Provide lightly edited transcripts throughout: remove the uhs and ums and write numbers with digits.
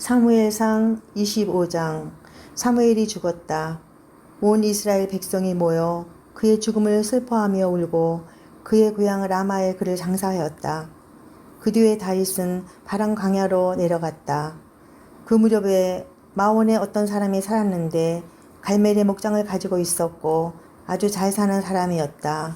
사무엘상 25장. 사무엘이 죽었다. 온 이스라엘 백성이 모여 그의 죽음을 슬퍼하며 울고 그의 고향 라마에 그를 장사하였다. 그 뒤에 다윗은 바람 광야로 내려갔다. 그 무렵에 마온에 어떤 사람이 살았는데 갈멜의 목장을 가지고 있었고 아주 잘 사는 사람이었다.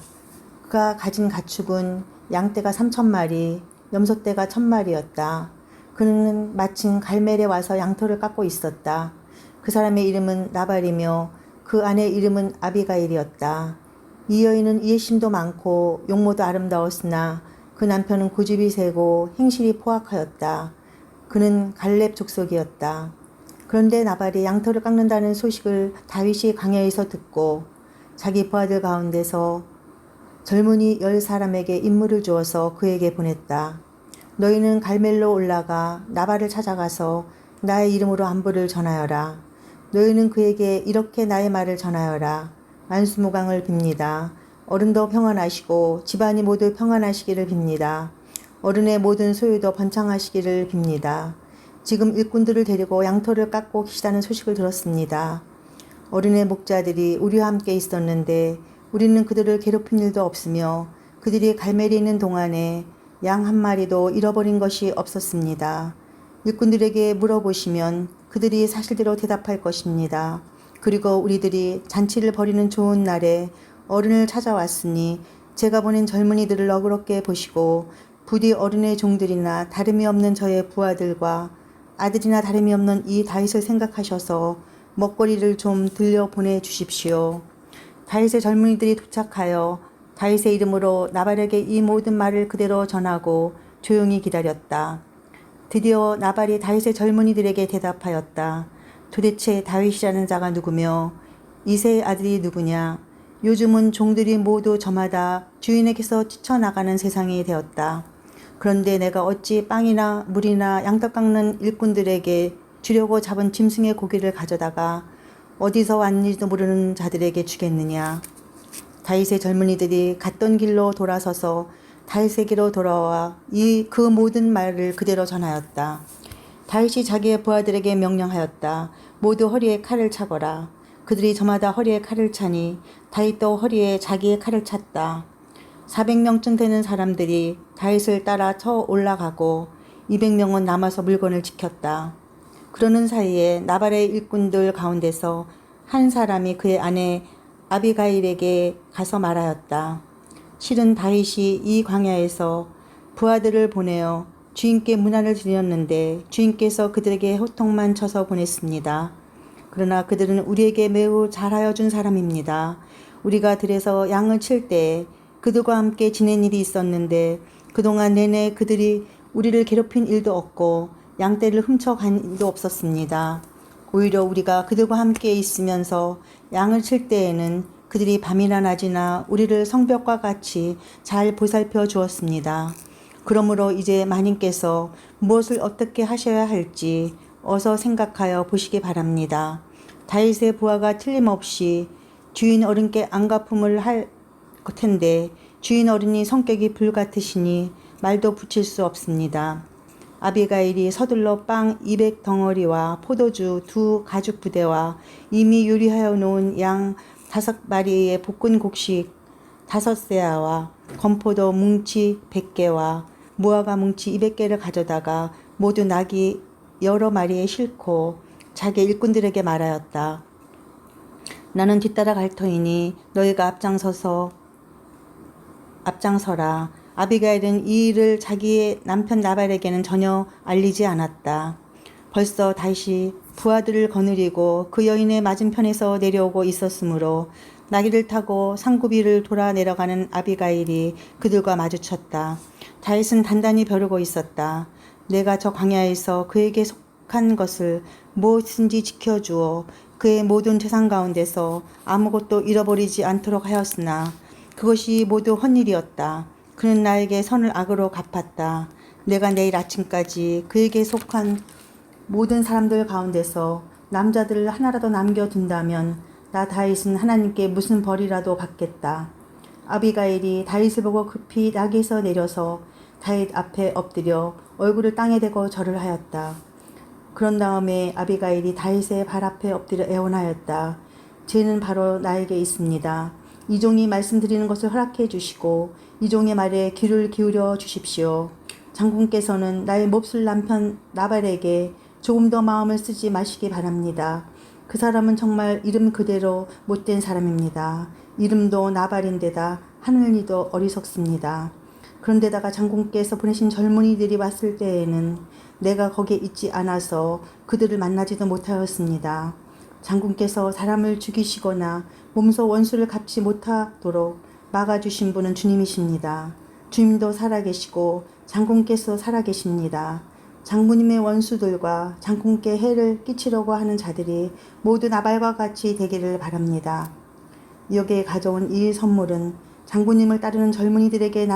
그가 가진 가축은 양떼가 3,000마리, 염소떼가 1,000마리였다. 그는 마침 갈멜에 와서 양털을 깎고 있었다. 그 사람의 이름은 나발이며 그 아내 이름은 아비가일이었다. 이 여인은 이해심도 많고 용모도 아름다웠으나 그 남편은 고집이 세고 행실이 포악하였다. 그는 갈렙 족속이었다. 그런데 나발이 양털을 깎는다는 소식을 다윗이 광야에서 듣고 자기 부하들 가운데서 젊은이 10사람에게 임무를 주어서 그에게 보냈다. 너희는 갈멜로 올라가 나발을 찾아가서 나의 이름으로 안부를 전하여라. 너희는 그에게 이렇게 나의 말을 전하여라. 만수무강을 빕니다. 어른도 평안하시고 집안이 모두 평안하시기를 빕니다. 어른의 모든 소유도 번창하시기를 빕니다. 지금 일꾼들을 데리고 양털을 깎고 계시다는 소식을 들었습니다. 어른의 목자들이 우리와 함께 있었는데 우리는 그들을 괴롭힌 일도 없으며 그들이 갈멜에 있는 동안에 양 한 마리도 잃어버린 것이 없었습니다. 일꾼들에게 물어보시면 그들이 사실대로 대답할 것입니다. 그리고 우리들이 잔치를 벌이는 좋은 날에 어른을 찾아왔으니 제가 보낸 젊은이들을 너그럽게 보시고 부디 어른의 종들이나 다름이 없는 저의 부하들과 아들이나 다름이 없는 이 다윗을 생각하셔서 먹거리를 좀 들려 보내주십시오. 다윗의 젊은이들이 도착하여 다윗의 이름으로 나발에게 이 모든 말을 그대로 전하고 조용히 기다렸다. 드디어 나발이 다윗의 젊은이들에게 대답하였다. 도대체 다윗이라는 자가 누구며 이새의 아들이 누구냐? 요즘은 종들이 모두 저마다 주인에게서 뛰쳐나가는 세상이 되었다. 그런데 내가 어찌 빵이나 물이나 양떡 깎는 일꾼들에게 주려고 잡은 짐승의 고기를 가져다가 어디서 왔는지도 모르는 자들에게 주겠느냐? 다윗의 젊은이들이 갔던 길로 돌아서서 다윗에게로 돌아와 그 모든 말을 그대로 전하였다. 다윗이 자기의 부하들에게 명령하였다. 모두 허리에 칼을 차거라. 그들이 저마다 허리에 칼을 차니 다윗도 허리에 자기의 칼을 찼다. 400명쯤 되는 사람들이 다윗을 따라 쳐 올라가고 200명은 남아서 물건을 지켰다. 그러는 사이에 나발의 일꾼들 가운데서 한 사람이 그의 아내 아비가일에게 가서 말하였다. 실은 다윗이 이 광야에서 부하들을 보내어 주인께 문안을 드렸는데 주인께서 그들에게 호통만 쳐서 보냈습니다. 그러나 그들은 우리에게 매우 잘하여 준 사람입니다. 우리가 들에서 양을 칠 때 그들과 함께 지낸 일이 있었는데 그동안 내내 그들이 우리를 괴롭힌 일도 없고 양떼를 훔쳐간 일도 없었습니다. 오히려 우리가 그들과 함께 있으면서 양을 칠 때에는 그들이 밤이나 낮이나 우리를 성벽과 같이 잘 보살펴 주었습니다. 그러므로 이제 마님께서 무엇을 어떻게 하셔야 할지 어서 생각하여 보시기 바랍니다. 다윗의 부하가 틀림없이 주인 어른께 안갚음을 할 텐데 주인 어른이 성격이 불같으시니 말도 붙일 수 없습니다. 아비가일이 서둘러 빵 200덩어리와 포도주 2 가죽 부대와 이미 요리하여 놓은 양 5마리의 볶은 곡식 5세아와 건포도 뭉치 100개와 무화과 뭉치 200개를 가져다가 모두 낙이 여러 마리에 싣고 자기 일꾼들에게 말하였다. 나는 뒤따라 갈 터이니 너희가 앞장서라. 아비가일은 이 일을 자기의 남편 나발에게는 전혀 알리지 않았다. 벌써 다윗이 부하들을 거느리고 그 여인의 맞은편에서 내려오고 있었으므로 나귀를 타고 상구비를 돌아 내려가는 아비가일이 그들과 마주쳤다. 다윗은 단단히 벼르고 있었다. 내가 저 광야에서 그에게 속한 것을 무엇인지 지켜주어 그의 모든 재산 가운데서 아무것도 잃어버리지 않도록 하였으나 그것이 모두 헛일이었다. 그는 나에게 선을 악으로 갚았다. 내가 내일 아침까지 그에게 속한 모든 사람들 가운데서 남자들을 하나라도 남겨둔다면 나 다윗은 하나님께 무슨 벌이라도 받겠다. 아비가일이 다윗을 보고 급히 나귀에서 내려서 다윗 앞에 엎드려 얼굴을 땅에 대고 절을 하였다. 그런 다음에 아비가일이 다윗의 발 앞에 엎드려 애원하였다. 죄는 바로 나에게 있습니다. 이 종이 말씀드리는 것을 허락해 주시고 이 종의 말에 귀를 기울여 주십시오. 장군께서는 나의 몹쓸 남편 나발에게 조금 더 마음을 쓰지 마시기 바랍니다. 그 사람은 정말 이름 그대로 못된 사람입니다. 이름도 나발인데다 하늘이도 어리석습니다. 그런데다가 장군께서 보내신 젊은이들이 왔을 때에는 내가 거기에 있지 않아서 그들을 만나지도 못하였습니다. 장군께서 사람을 죽이시거나 몸소 원수를 갚지 못하도록 막아주신 분은 주님이십니다. 주님도 살아계시고 장군께서 살아계십니다. 장군님의 원수들과 장군께 해를 끼치려고 하는 자들이 모두 나발과 같이 되기를 바랍니다. 여기에 가져온 이 선물은 장군님을 따르는 젊은이들에게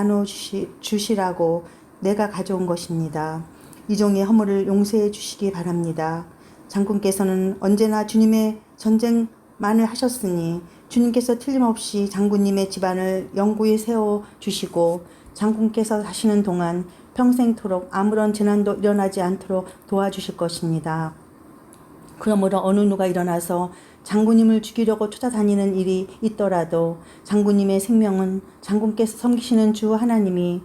주시라고 내가 가져온 것입니다. 이 종의 허물을 용서해 주시기 바랍니다. 장군께서는 언제나 주님의 전쟁만을 하셨으니 주님께서 틀림없이 장군님의 집안을 영구히 세워주시고 장군께서 사시는 동안 평생토록 아무런 재난도 일어나지 않도록 도와주실 것입니다. 그러므로 어느 누가 일어나서 장군님을 죽이려고 쫓아다니는 일이 있더라도 장군님의 생명은 장군께서 섬기시는 주 하나님이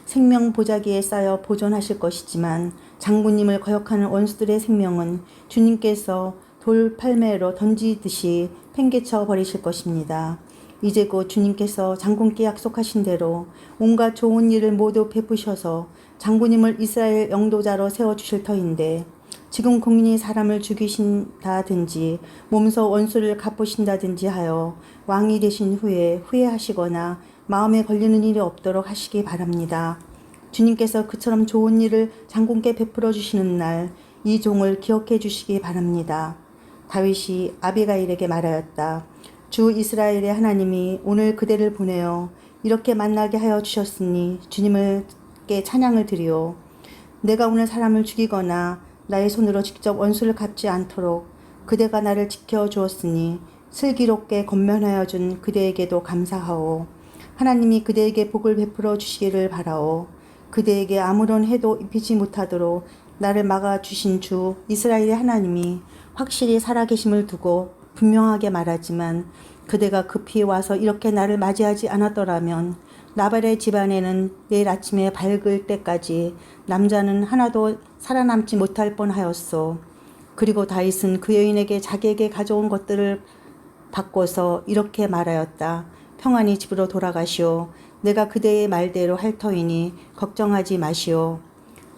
생명 보자기에 쌓여 보존하실 것이지만 장군님을 거역하는 원수들의 생명은 주님께서 돌팔매로 던지듯이 팽개쳐 버리실 것입니다. 이제 곧 주님께서 장군께 약속하신 대로 온갖 좋은 일을 모두 베푸셔서 장군님을 이스라엘 영도자로 세워주실 터인데 지금 공인이 사람을 죽이신다든지 몸소 원수를 갚으신다든지 하여 왕이 되신 후에 후회하시거나 마음에 걸리는 일이 없도록 하시기 바랍니다. 주님께서 그처럼 좋은 일을 장군께 베풀어 주시는 날 이 종을 기억해 주시기 바랍니다. 다윗이 아비가일에게 말하였다. 주 이스라엘의 하나님이 오늘 그대를 보내어 이렇게 만나게 하여 주셨으니 주님께 찬양을 드리오. 내가 오늘 사람을 죽이거나 나의 손으로 직접 원수를 갚지 않도록 그대가 나를 지켜 주었으니 슬기롭게 권면하여 준 그대에게도 감사하오. 하나님이 그대에게 복을 베풀어 주시기를 바라오. 그대에게 아무런 해도 입히지 못하도록 나를 막아주신 주 이스라엘의 하나님이 확실히 살아계심을 두고 분명하게 말하지만 그대가 급히 와서 이렇게 나를 맞이하지 않았더라면 나발의 집안에는 내일 아침에 밝을 때까지 남자는 하나도 살아남지 못할 뻔하였소. 그리고 다윗은 그 여인에게 자기에게 가져온 것들을 바꿔서 이렇게 말하였다. 평안히 집으로 돌아가시오. 내가 그대의 말대로 할 터이니 걱정하지 마시오.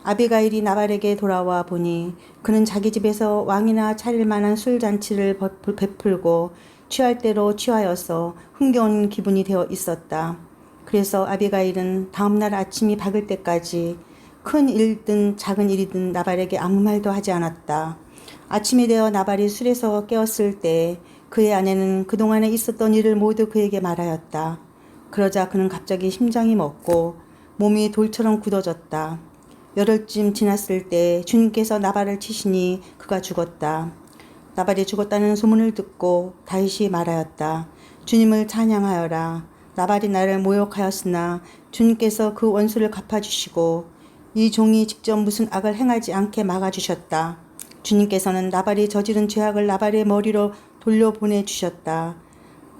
아비가일이 나발에게 돌아와 보니 그는 자기 집에서 왕이나 차릴 만한 술잔치를 베풀고 취할 대로 취하여서 흥겨운 기분이 되어 있었다. 그래서 아비가일은 다음날 아침이 밝을 때까지 큰 일이든 작은 일이든 나발에게 아무 말도 하지 않았다. 아침이 되어 나발이 술에서 깨었을 때 그의 아내는 그동안에 있었던 일을 모두 그에게 말하였다. 그러자 그는 갑자기 심장이 멎고 몸이 돌처럼 굳어졌다. 열흘쯤 지났을 때 주님께서 나발을 치시니 그가 죽었다. 나발이 죽었다는 소문을 듣고 다윗이 말하였다. 주님을 찬양하여라. 나발이 나를 모욕하였으나 주님께서 그 원수를 갚아주시고 이 종이 직접 무슨 악을 행하지 않게 막아주셨다. 주님께서는 나발이 저지른 죄악을 나발의 머리로 돌려보내 주셨다.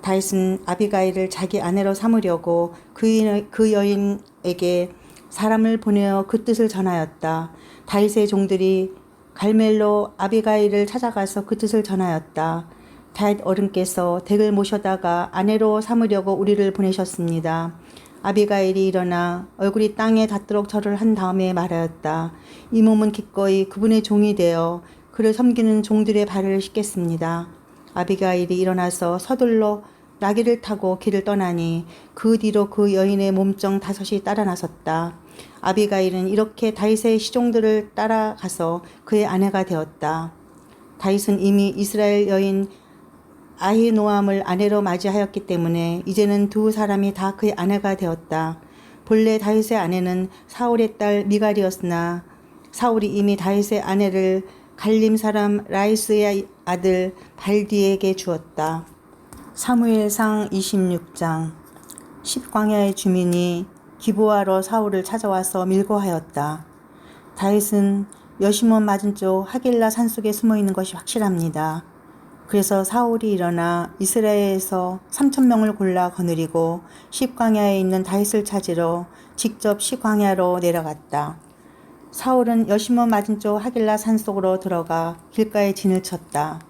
다윗은 아비가일을 자기 아내로 삼으려고 그 여인에게 사람을 보내어 그 뜻을 전하였다. 다윗의 종들이 갈멜로 아비가일을 찾아가서 그 뜻을 전하였다. 다윗 어른께서 댁을 모셔다가 아내로 삼으려고 우리를 보내셨습니다. 아비가일이 일어나 얼굴이 땅에 닿도록 절을 한 다음에 말하였다. 이 몸은 기꺼이 그분의 종이 되어 그를 섬기는 종들의 발을 씻겠습니다. 아비가일이 일어나서 서둘러 나귀를 타고 길을 떠나니 그 뒤로 그 여인의 몸종 5이 따라 나섰다. 아비가일은 이렇게 다윗의 시종들을 따라가서 그의 아내가 되었다. 다윗은 이미 이스라엘 여인 아히노암을 아내로 맞이하였기 때문에 이제는 두 사람이 다 그의 아내가 되었다. 본래 다윗의 아내는 사울의 딸 미갈이었으나 사울이 이미 다윗의 아내를 갈림 사람 라이스의 아들 발디에게 주었다. 사무엘상 26장. 십광야의 주민이 기브아로 사울을 찾아와서 밀고하였다. 다윗은 여시몬 맞은쪽 하길라 산속에 숨어 있는 것이 확실합니다. 그래서 사울이 일어나 이스라엘에서 3,000명을 골라 거느리고 십광야에 있는 다윗을 찾으러 직접 십광야로 내려갔다. 사울은 여시몬 맞은쪽 하길라 산속으로 들어가 길가에 진을 쳤다.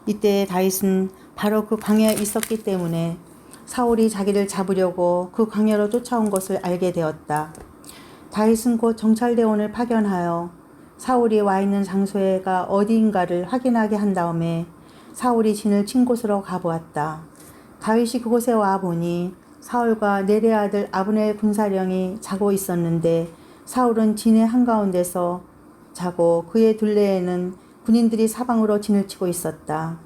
이때 다윗은 바로 그 광야에 있었기 때문에 사울이 자기를 잡으려고 그 광야로 쫓아온 것을 알게 되었다. 다윗은 곧 정찰대원을 파견하여 사울이 와 있는 장소가 어디인가를 확인하게 한 다음에 사울이 진을 친 곳으로 가보았다. 다윗이 그곳에 와 보니 사울과 네레 아들 아브넬 군사령이 자고 있었는데 사울은 진의 한가운데서 자고 그의 둘레에는 군인들이 사방으로 진을 치고 있었다.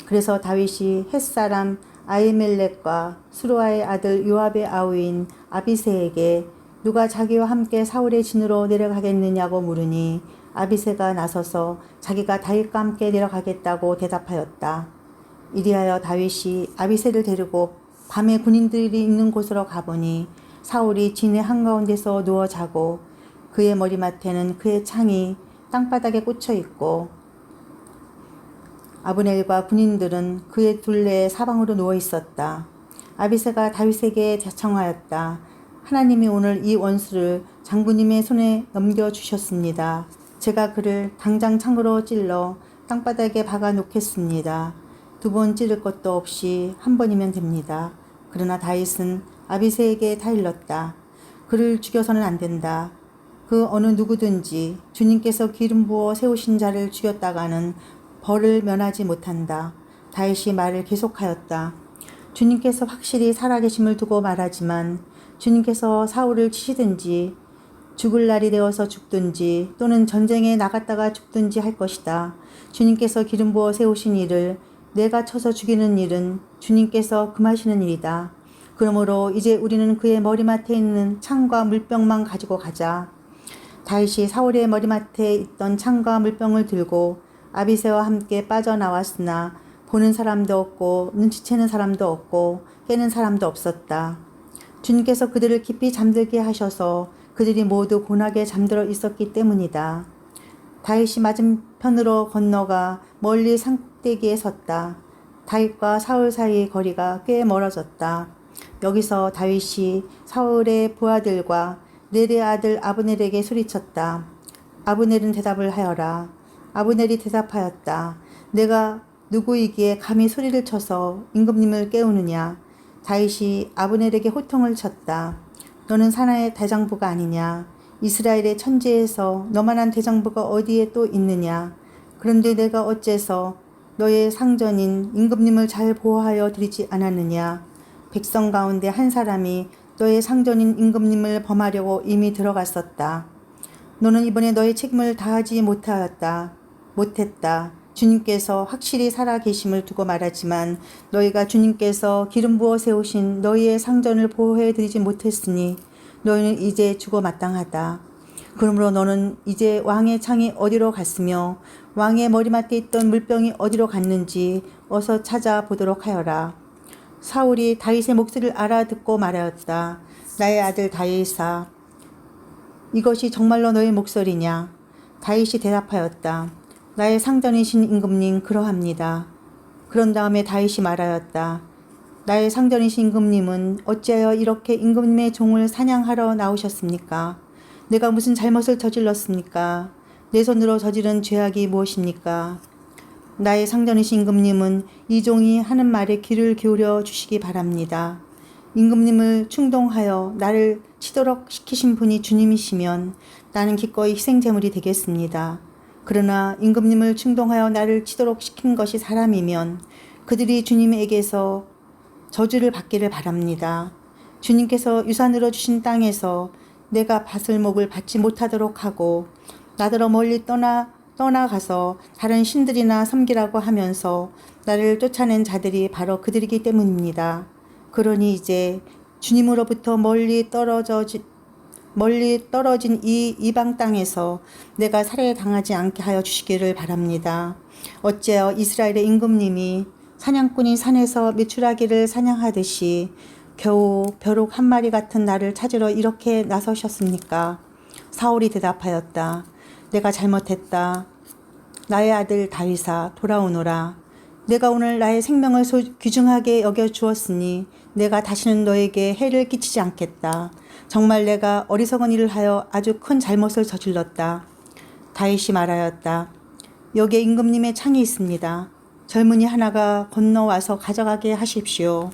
그래서 다윗이 햇사람 아히멜렉과 수루아의 아들 요압의 아우인 아비새에게 누가 자기와 함께 사울의 진으로 내려가겠느냐고 물으니 아비새가 나서서 자기가 다윗과 함께 내려가겠다고 대답하였다. 이리하여 다윗이 아비새를 데리고 밤에 군인들이 있는 곳으로 가보니 사울이 진의 한가운데서 누워 자고 그의 머리맡에는 그의 창이 땅바닥에 꽂혀 있고 아브넬과 군인들은 그의 둘레에 사방으로 누워 있었다. 아비새가 다윗에게 자청하였다. 하나님이 오늘 이 원수를 장군님의 손에 넘겨주셨습니다. 제가 그를 당장 창으로 찔러 땅바닥에 박아 놓겠습니다. 2번 찌를 것도 없이 한 번이면 됩니다. 그러나 다윗은 아비새에게 타일렀다. 그를 죽여서는 안 된다. 그 어느 누구든지 주님께서 기름 부어 세우신 자를 죽였다가는 벌을 면하지 못한다. 다윗이 말을 계속하였다. 주님께서 확실히 살아계심을 두고 말하지만 주님께서 사울을 치시든지 죽을 날이 되어서 죽든지 또는 전쟁에 나갔다가 죽든지 할 것이다. 주님께서 기름 부어 세우신 이를 내가 쳐서 죽이는 일은 주님께서 금하시는 일이다. 그러므로 이제 우리는 그의 머리맡에 있는 창과 물병만 가지고 가자. 다윗이 사울의 머리맡에 있던 창과 물병을 들고 아비새와 함께 빠져나왔으나 보는 사람도 없고 눈치채는 사람도 없고 깨는 사람도 없었다. 주님께서 그들을 깊이 잠들게 하셔서 그들이 모두 곤하게 잠들어 있었기 때문이다. 다윗이 맞은편으로 건너가 멀리 산꼭대기에 섰다. 다윗과 사울 사이의 거리가 꽤 멀어졌다. 여기서 다윗이 사울의 부하들과 네레 아들 아브넬에게 소리쳤다. 아브넬은 대답을 하여라. 아브넬이 대답하였다. 내가 누구이기에 감히 소리를 쳐서 임금님을 깨우느냐. 다윗이 아브넬에게 호통을 쳤다. 너는 사나의 대장부가 아니냐. 이스라엘의 천지에서 너만한 대장부가 어디에 또 있느냐. 그런데 내가 어째서 너의 상전인 임금님을 잘 보호하여 드리지 않았느냐. 백성 가운데 한 사람이 너의 상전인 임금님을 범하려고 이미 들어갔었다. 너는 이번에 너의 책임을 다하지 못했다. 주님께서 확실히 살아계심을 두고 말하지만 너희가 주님께서 기름 부어 세우신 너희의 상전을 보호해 드리지 못했으니 너희는 이제 죽어 마땅하다. 그러므로 너는 이제 왕의 창이 어디로 갔으며 왕의 머리맡에 있던 물병이 어디로 갔는지 어서 찾아보도록 하여라. 사울이 다윗의 목소리를 알아듣고 말하였다. 나의 아들 다윗아, 이것이 정말로 너의 목소리냐? 다윗이 대답하였다. 나의 상전이신 임금님 그러합니다. 그런 다음에 다윗이 말하였다. 나의 상전이신 임금님은 어찌하여 이렇게 임금님의 종을 사냥하러 나오셨습니까? 내가 무슨 잘못을 저질렀습니까? 내 손으로 저지른 죄악이 무엇입니까? 나의 상전이신 임금님은 이 종이 하는 말에 귀를 기울여 주시기 바랍니다. 임금님을 충동하여 나를 치도록 시키신 분이 주님이시면 나는 기꺼이 희생제물이 되겠습니다. 그러나 임금님을 충동하여 나를 치도록 시킨 것이 사람이면 그들이 주님에게서 저주를 받기를 바랍니다. 주님께서 유산으로 주신 땅에서 내가 밭을목을 받지 못하도록 하고 나더러 멀리 떠나가서 다른 신들이나 섬기라고 하면서 나를 쫓아낸 자들이 바로 그들이기 때문입니다. 그러니 이제 주님으로부터 멀리 떨어진 이 이방 땅에서 내가 살해당하지 않게 하여 주시기를 바랍니다. 어째여 이스라엘의 임금님이 사냥꾼이 산에서 메추라기를 사냥하듯이 겨우 벼룩 한 마리 같은 나를 찾으러 이렇게 나서셨습니까? 사울이 대답하였다. 내가 잘못했다. 나의 아들 다윗아 돌아오너라. 내가 오늘 나의 생명을 귀중하게 여겨 주었으니 내가 다시는 너에게 해를 끼치지 않겠다. 정말 내가 어리석은 일을 하여 아주 큰 잘못을 저질렀다. 다윗이 말하였다. 여기에 임금님의 창이 있습니다. 젊은이 하나가 건너와서 가져가게 하십시오.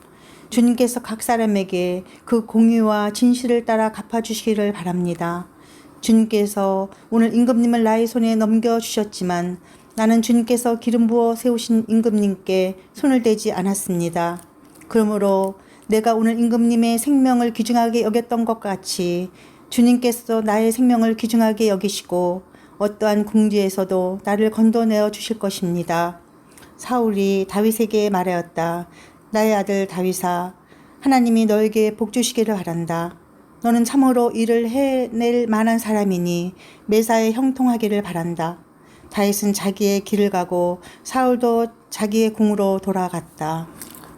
주님께서 각 사람에게 그 공의와 진실을 따라 갚아주시기를 바랍니다. 주님께서 오늘 임금님을 나의 손에 넘겨주셨지만 나는 주님께서 기름 부어 세우신 임금님께 손을 대지 않았습니다. 그러므로 내가 오늘 임금님의 생명을 귀중하게 여겼던 것 같이 주님께서 나의 생명을 귀중하게 여기시고 어떠한 궁지에서도 나를 건져내어 주실 것입니다. 사울이 다윗에게 말하였다. 나의 아들 다윗아, 하나님이 너에게 복 주시기를 바란다. 너는 참으로 일을 해낼 만한 사람이니 매사에 형통하기를 바란다. 다윗은 자기의 길을 가고 사울도 자기의 궁으로 돌아갔다.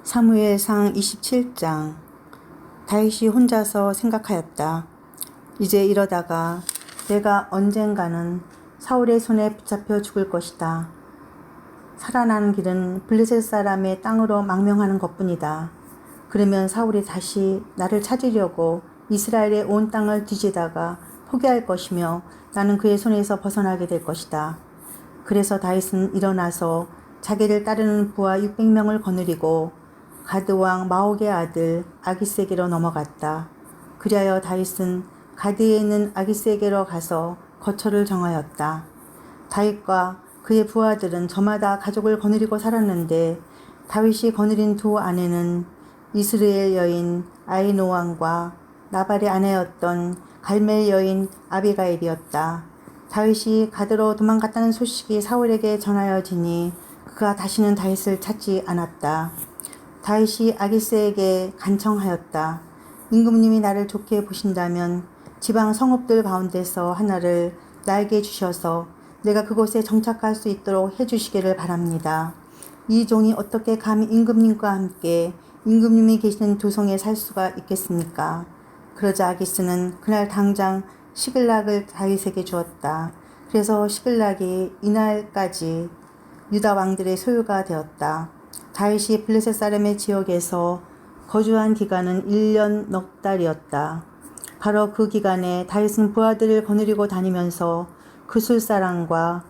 사무엘상 27장. 다윗이 혼자서 생각하였다. 이제 이러다가 내가 언젠가는 사울의 손에 붙잡혀 죽을 것이다. 살아나는 길은 블레셋 사람의 땅으로 망명하는 것뿐이다. 그러면 사울이 다시 나를 찾으려고 이스라엘의 온 땅을 뒤지다가 포기할 것이며 나는 그의 손에서 벗어나게 될 것이다. 그래서 다윗은 일어나서 자기를 따르는 부하 600명을 거느리고 가드왕 마옥의 아들 아기스에게로 넘어갔다. 그리하여 다윗은 가드에 있는 아기스에게로 가서 거처를 정하였다. 다윗과 그의 부하들은 저마다 가족을 거느리고 살았는데 다윗이 거느린 두 아내는 이스라엘 여인 아히노암과 나발의 아내였던 갈멜 여인 아비가일이었다. 다윗이 가드로 도망갔다는 소식이 사울에게 전하여지니 그가 다시는 다윗을 찾지 않았다. 다윗이 아기스에게 간청하였다. 임금님이 나를 좋게 보신다면 지방 성읍들 가운데서 하나를 나에게 주셔서 내가 그곳에 정착할 수 있도록 해주시기를 바랍니다. 이 종이 어떻게 감히 임금님과 함께 임금님이 계시는 도성에 살 수가 있겠습니까? 그러자 아기스는 그날 당장 시글락을 다윗에게 주었다. 그래서 시글락이 이날까지 유다 왕들의 소유가 되었다. 다윗이 블레셋 사람의 지역에서 거주한 기간은 1년 넉 달이었다. 바로 그 기간에 다윗은 부하들을 거느리고 다니면서 그술 사람과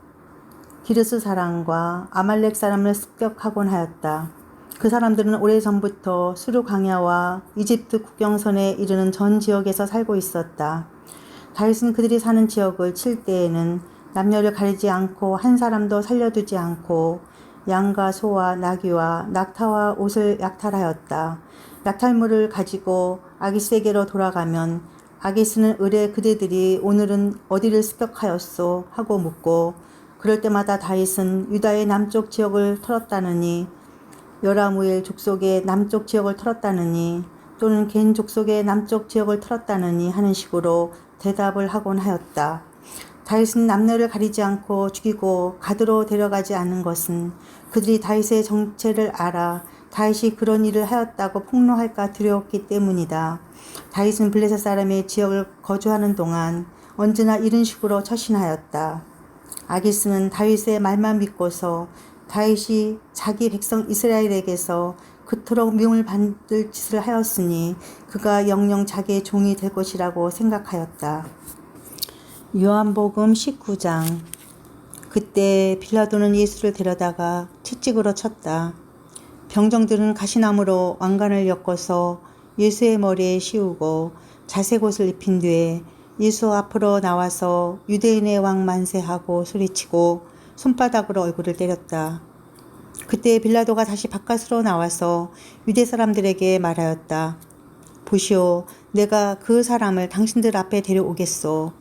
기르스 사람과 아말렉 사람을 습격하곤 하였다. 그 사람들은 오래전부터 수르 광야와 이집트 국경선에 이르는 전 지역에서 살고 있었다. 다윗은 그들이 사는 지역을 칠 때에는 남녀를 가리지 않고 한 사람도 살려두지 않고 양과 소와 나귀와 낙타와 옷을 약탈하였다. 약탈물을 가지고 아기스에게로 돌아가면 아기스는 의뢰 그대들이 오늘은 어디를 습격하였소 하고 묻고 그럴 때마다 다윗은 유다의 남쪽 지역을 털었다느니 여라무엘 족속의 남쪽 지역을 털었다느니 또는 겐 족속의 남쪽 지역을 털었다느니 하는 식으로 대답을 하곤 하였다. 다윗은 남녀를 가리지 않고 죽이고 가드로 데려가지 않는 것은 그들이 다윗의 정체를 알아 다윗이 그런 일을 하였다고 폭로할까 두려웠기 때문이다. 다윗은 블레셋 사람의 지역을 거주하는 동안 언제나 이런 식으로 처신하였다. 아기스는 다윗의 말만 믿고서 다윗이 자기 백성 이스라엘에게서 그토록 미움을 받을 짓을 하였으니 그가 영영 자기의 종이 될 것이라고 생각하였다. 요한복음 19장. 그때 빌라도는 예수를 데려다가 채찍으로 쳤다. 병정들은 가시나무로 왕관을 엮어서 예수의 머리에 씌우고 자색옷을 입힌 뒤에 예수 앞으로 나와서 유대인의 왕 만세하고 소리치고 손바닥으로 얼굴을 때렸다. 그때 빌라도가 다시 바깥으로 나와서 유대 사람들에게 말하였다. 보시오, 내가 그 사람을 당신들 앞에 데려오겠소.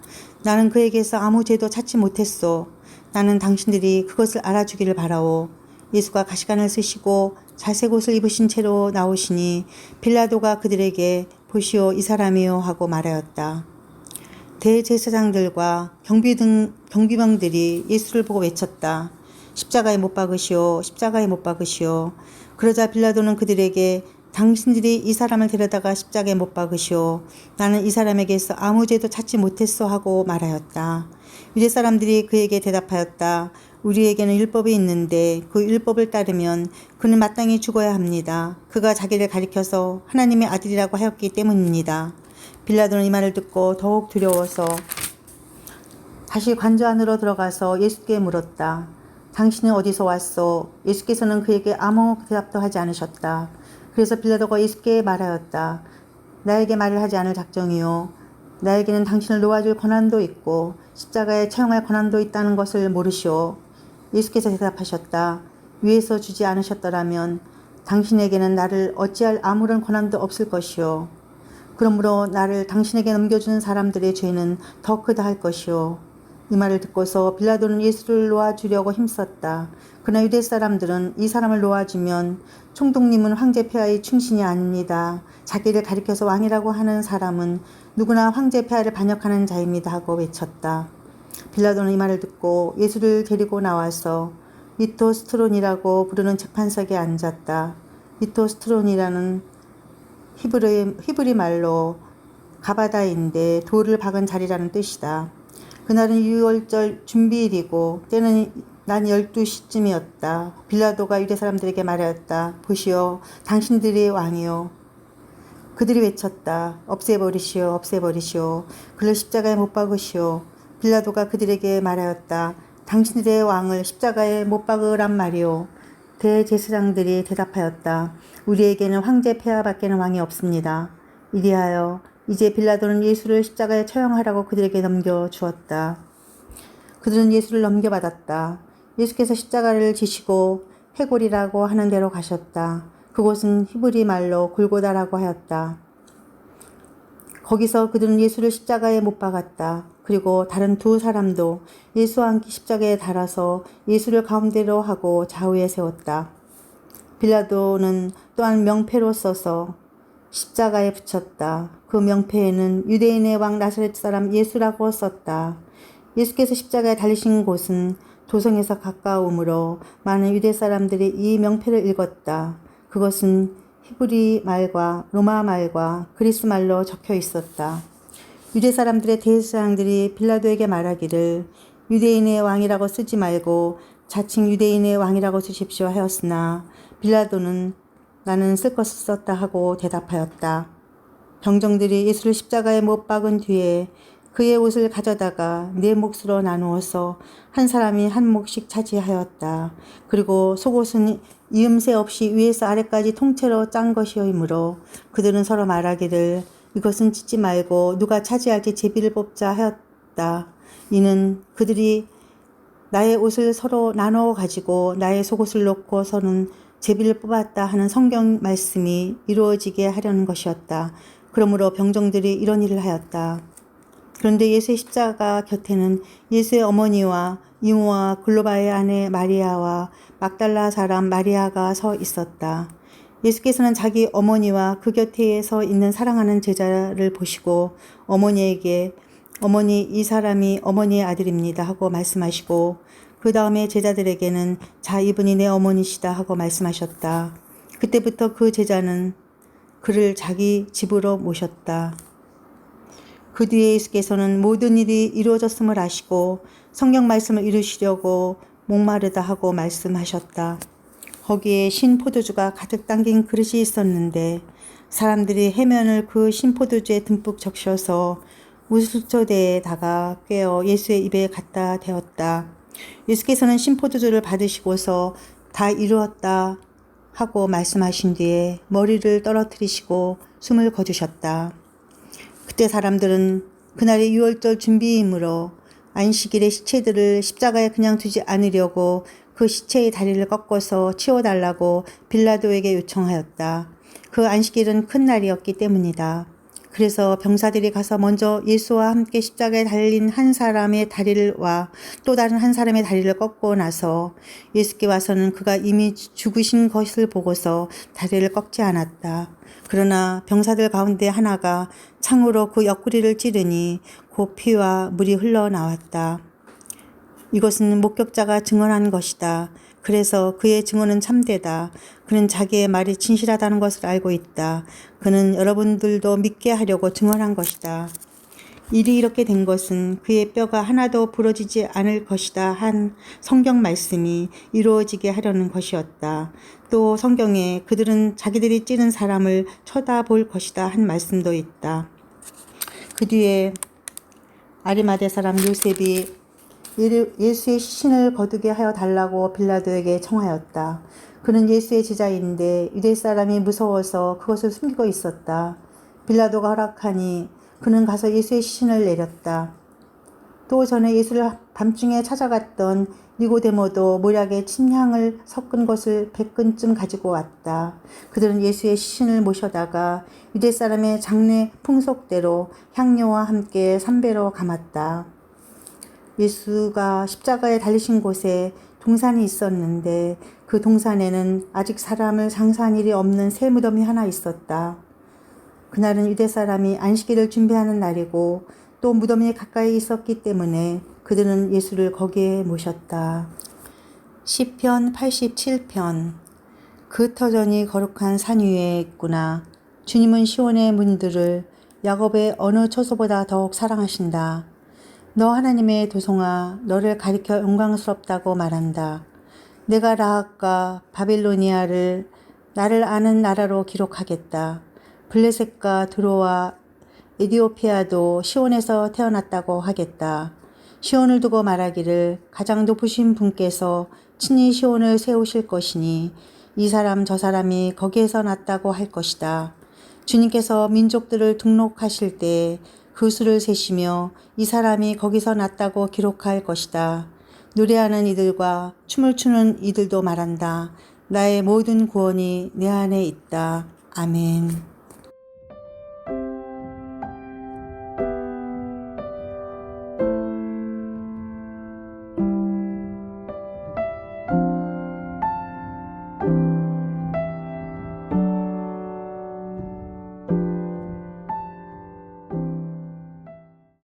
나는 그에게서 아무 죄도 찾지 못했소. 나는 당신들이 그것을 알아주기를 바라오. 예수가 가시관을 쓰시고 자색옷을 입으신 채로 나오시니 빌라도가 그들에게 보시오, 이 사람이요 하고 말하였다. 대제사장들과 경비병들이 예수를 보고 외쳤다. 십자가에 못 박으시오, 십자가에 못 박으시오. 그러자 빌라도는 그들에게 당신들이 이 사람을 데려다가 십자가에 못 박으시오. 나는 이 사람에게서 아무 죄도 찾지 못했소 하고 말하였다. 유대 사람들이 그에게 대답하였다. 우리에게는 율법이 있는데 그 율법을 따르면 그는 마땅히 죽어야 합니다. 그가 자기를 가리켜서 하나님의 아들이라고 하였기 때문입니다. 빌라도는 이 말을 듣고 더욱 두려워서 다시 관저 안으로 들어가서 예수께 물었다. 당신은 어디서 왔소? 예수께서는 그에게 아무 대답도 하지 않으셨다. 그래서 빌라도가 예수께 말하였다. 나에게 말을 하지 않을 작정이요. 나에게는 당신을 놓아줄 권한도 있고 십자가에 처형할 권한도 있다는 것을 모르시오. 예수께서 대답하셨다. 위에서 주지 않으셨더라면 당신에게는 나를 어찌할 아무런 권한도 없을 것이요. 그러므로 나를 당신에게 넘겨주는 사람들의 죄는 더 크다 할 것이요. 이 말을 듣고서 빌라도는 예수를 놓아주려고 힘썼다. 그러나 유대 사람들은 이 사람을 놓아주면 총독님은 황제 폐하의 충신이 아닙니다. 자기를 가리켜서 왕이라고 하는 사람은 누구나 황제 폐하를 반역하는 자입니다 하고 외쳤다. 빌라도는 이 말을 듣고 예수를 데리고 나와서 리토스트론이라고 부르는 재판석에 앉았다. 리토스트론이라는 히브리 말로 가바다인데 돌을 박은 자리라는 뜻이다. 그날은 유월절 준비일이고 때는 난 12시쯤이었다. 빌라도가 유대 사람들에게 말하였다. 보시오, 당신들이 왕이요. 그들이 외쳤다. 없애버리시오, 없애버리시오. 그를 십자가에 못 박으시오. 빌라도가 그들에게 말하였다. 당신들의 왕을 십자가에 못 박으란 말이오. 대제사장들이 대답하였다. 우리에게는 황제 폐하밖에는 왕이 없습니다. 이리하여 이제 빌라도는 예수를 십자가에 처형하라고 그들에게 넘겨주었다. 그들은 예수를 넘겨받았다. 예수께서 십자가를 지시고 해골이라고 하는 데로 가셨다. 그곳은 히브리 말로 골고다라고 하였다. 거기서 그들은 예수를 십자가에 못 박았다. 그리고 다른 두 사람도 예수와 함께 십자가에 달아서 예수를 가운데로 하고 좌우에 세웠다. 빌라도는 또한 명패로 써서 십자가에 붙였다. 그 명패에는 유대인의 왕 나사렛 사람 예수라고 썼다. 예수께서 십자가에 달리신 곳은 도성에서 가까우므로 많은 유대 사람들이 이 명패를 읽었다. 그것은 히브리 말과 로마 말과 그리스 말로 적혀 있었다. 유대 사람들의 대제사장들이 빌라도에게 말하기를 유대인의 왕이라고 쓰지 말고 자칭 유대인의 왕이라고 쓰십시오 하였으나 빌라도는 나는 쓸 것을 썼다 하고 대답하였다. 병정들이 예수를 십자가에 못 박은 뒤에 그의 옷을 가져다가 네 몫으로 나누어서 한 사람이 한 몫씩 차지하였다. 그리고 속옷은 이음새 없이 위에서 아래까지 통째로 짠 것이므로 그들은 서로 말하기를 이것은 찢지 말고 누가 차지할지 제비를 뽑자 하였다. 이는 그들이 나의 옷을 서로 나누어 가지고 나의 속옷을 놓고서는 제비를 뽑았다 하는 성경 말씀이 이루어지게 하려는 것이었다. 그러므로 병정들이 이런 일을 하였다. 그런데 예수의 십자가 곁에는 예수의 어머니와 이모와 글로바의 아내 마리아와 막달라 사람 마리아가 서 있었다. 예수께서는 자기 어머니와 그 곁에 서 있는 사랑하는 제자를 보시고 어머니에게 어머니 이 사람이 어머니의 아들입니다 하고 말씀하시고 그 다음에 제자들에게는 자 이분이 내 어머니시다 하고 말씀하셨다. 그때부터 그 제자는 그를 자기 집으로 모셨다. 그 뒤에 예수께서는 모든 일이 이루어졌음을 아시고 성경 말씀을 이루시려고 목마르다 하고 말씀하셨다. 거기에 신 포도주가 가득 담긴 그릇이 있었는데 사람들이 해면을 그 신 포도주에 듬뿍 적셔서 우슬초대에다가 꿰어 예수의 입에 갖다 대었다. 예수께서는 신 포도주를 받으시고서 다 이루었다 하고 말씀하신 뒤에 머리를 떨어뜨리시고 숨을 거두셨다. 그때 사람들은 그날이 유월절 준비이므로 안식일의 시체들을 십자가에 그냥 두지 않으려고 그 시체의 다리를 꺾어서 치워달라고 빌라도에게 요청하였다. 그 안식일은 큰 날이었기 때문이다. 그래서 병사들이 가서 먼저 예수와 함께 십자가에 달린 한 사람의 다리와 또 다른 한 사람의 다리를 꺾고 나서 예수께 와서는 그가 이미 죽으신 것을 보고서 다리를 꺾지 않았다. 그러나 병사들 가운데 하나가 창으로 그 옆구리를 찌르니 곧 피와 물이 흘러나왔다. 이것은 목격자가 증언한 것이다. 그래서 그의 증언은 참되다. 그는 자기의 말이 진실하다는 것을 알고 있다. 그는 여러분들도 믿게 하려고 증언한 것이다. 일이 이렇게 된 것은 그의 뼈가 하나도 부러지지 않을 것이다 한 성경 말씀이 이루어지게 하려는 것이었다. 또 성경에 그들은 자기들이 찌른 사람을 쳐다볼 것이다 한 말씀도 있다. 그 뒤에 아리마대 사람 요셉이 예수의 시신을 거두게 하여 달라고 빌라도에게 청하였다. 그는 예수의 제자인데 유대 사람이 무서워서 그것을 숨기고 있었다. 빌라도가 허락하니 그는 가서 예수의 시신을 내렸다. 또 전에 예수를 밤중에 찾아갔던 니고데모도 모략에 침향을 섞은 것을 100근쯤 가지고 왔다. 그들은 예수의 시신을 모셔다가 유대 사람의 장례 풍속대로 향료와 함께 삼배로 감았다. 예수가 십자가에 달리신 곳에 동산이 있었는데 그 동산에는 아직 사람을 장사한 일이 없는 새 무덤이 하나 있었다. 그날은 유대 사람이 안식일을 준비하는 날이고 또 무덤이 가까이 있었기 때문에 그들은 예수를 거기에 모셨다. 시편 87편. 그 터전이 거룩한 산 위에 있구나. 주님은 시온의 문들을 야곱의 어느 처소보다 더욱 사랑하신다. 너 하나님의 도성아, 너를 가리켜 영광스럽다고 말한다. 내가 라합과 바빌로니아를 나를 아는 나라로 기록하겠다. 블레셋과 드로와 에디오피아도 시온에서 태어났다고 하겠다. 시온을 두고 말하기를 가장 높으신 분께서 친히 시온을 세우실 것이니 이 사람 저 사람이 거기에서 났다고 할 것이다. 주님께서 민족들을 등록하실 때 그 수를 세시며 이 사람이 거기서 났다고 기록할 것이다. 노래하는 이들과 춤을 추는 이들도 말한다. 나의 모든 구원이 내 안에 있다. 아멘.